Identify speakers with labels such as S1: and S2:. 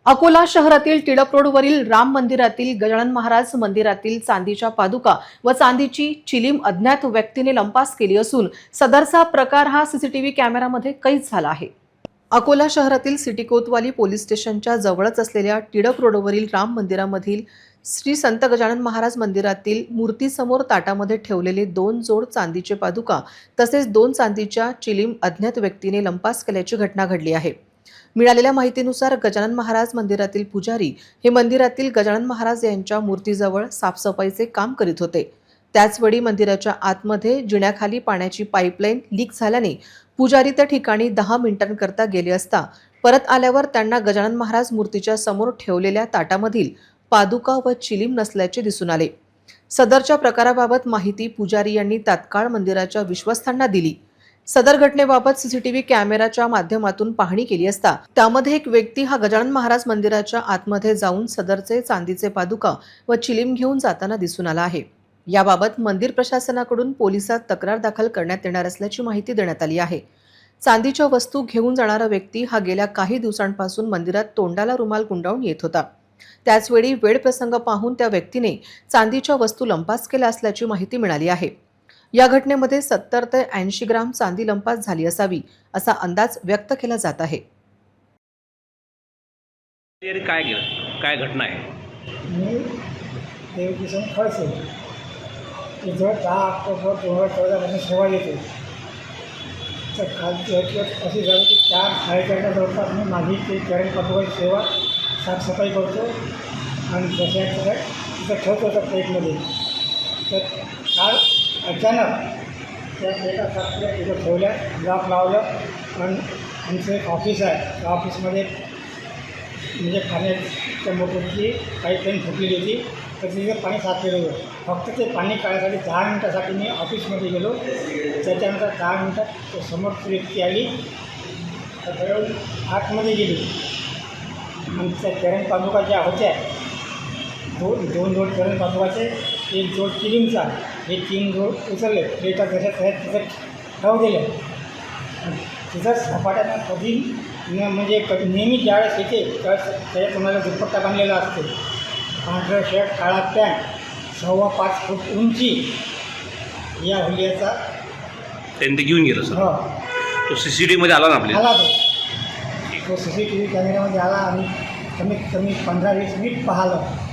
S1: अकोला शहरातील टिळक रोडवरील राम मंदिरातील गजानन महाराज मंदिरातील चांदीच्या पादुका व चांदीची चिलीम अज्ञात व्यक्तीने लंपास केली असून सदरचा प्रकार हा सीसीटीव्ही कॅमेरामध्ये कैद झाला आहे। अकोला शहरातील सिटी कोतवाली पोलीस स्टेशनच्या जवळच असलेल्या टिळक रोडवरील राम मंदिरामधील श्री संत गजानन महाराज मंदिरातील मूर्तीसमोर ताटामध्ये ठेवलेले 2 जोड चांदीचे पादुका तसेच 2 चांदीच्या चिलीम अज्ञात व्यक्तीने लंपास केल्याची घटना घडली आहे। मिळालेल्या माहितीनुसार गजानन महाराज मंदिरातील पुजारी हे मंदिरातील गजानन महाराज यांच्या मूर्तीजवळ साफसफाईचे काम करीत होते। त्याचवेळी मंदिराच्या आतमध्ये जिण्याखाली पाण्याची पाईपलाईन लीक झाल्याने पुजारी त्या ठिकाणी 10 मिनिटांकरता गेले असता परत आल्यावर त्यांना गजानन महाराज मूर्तीच्या समोर ठेवलेल्या ताटामधील पादुका व चिलीम नसल्याचे दिसून आले। सदरच्या प्रकाराबाबत माहिती पुजारी यांनी तात्काळ मंदिराच्या विश्वस्तांना दिली। सदर घटनेबाबत सीसीटीव्ही कॅमेराच्या माध्यमातून पाहणी केली असता त्यामध्ये एक व्यक्ती हा गजानन महाराज मंदिराच्या आतमध्ये जाऊन सदरचे चांदीचे पादुका व चिलीम घेऊन जाताना दिसून आला आहे। याबाबत मंदिर प्रशासनाकडून पोलिसात तक्रार दाखल करण्यात येणार असल्याची माहिती देण्यात आली आहे। चांदीच्या वस्तू घेऊन जाणारा व्यक्ती हा गेल्या काही दिवसांपासून मंदिरात तोंडाला रुमाल गुंडाळून येत होता। त्याचवेळी वेळ प्रसंग पाहून त्या व्यक्तीने चांदीच्या वस्तू लंपास केल्या असल्याची माहिती मिळाली आहे। या घटनेमध्ये 70 ते 80 ग्राम चांदी लंपास झाली असावी असा अंदाज व्यक्त केला जात आहे।
S2: काय घटना आहे?
S3: मी देवकिशन खळसे इथं 10 ऑक्टोबर 2014 सेवा येते। तर खालची हकीकत अशी झाली की 4-4:30 जवळपास मी माझी ते चरण पादुकाची सेवा साफसफाई करतो आणि जसं तिथं ठेवतो त्या प्लेटमध्ये। तर काल अचानक त्या प्लेटा साफल्या तिथं ठेवल्या, लॉक लावलं आणि आमचं एक ऑफिस आहे, त्या ऑफिसमध्ये म्हणजे पाण्याच्या मोटरची पाईपलाईन फुटलेली होती। तर तिथे पाणी साचलेलं होतं। फक्त ते पाणी काढण्यासाठी 10 मिनटासाठी मी ऑफिसमध्ये गेलो। त्याच्यानंतर 10 मिनटात तो समोरची व्यक्ती आली, तर आतमध्ये गेली आणि त्या चरण पादुका ज्या होत्या दोन जोड चरण पादुकाचे, एक जोड चिलीमचा, हे 3 जोड उचलले, प्लेटा जशा तिथं ठेवून दिले। तिथं सपाट्यानं कधी म्हणजे नेहमी ज्यावेळेस येते त्यावेळेस त्याच्या तुम्हाला दुपट्टा बांधलेला असते, पांढरा शर्ट, काळा पॅन्ट, 5.25 फूट उंची या हुलियाचा
S2: त्यांनी घेऊन गेलं सर?
S3: हो,
S2: तो CCTV मध्ये आला ना आपल्याला?
S3: आला तो CCTV कॅमेऱ्यामध्ये आला आणि कमीत कमी 15-20 मिनिट पाहिलं।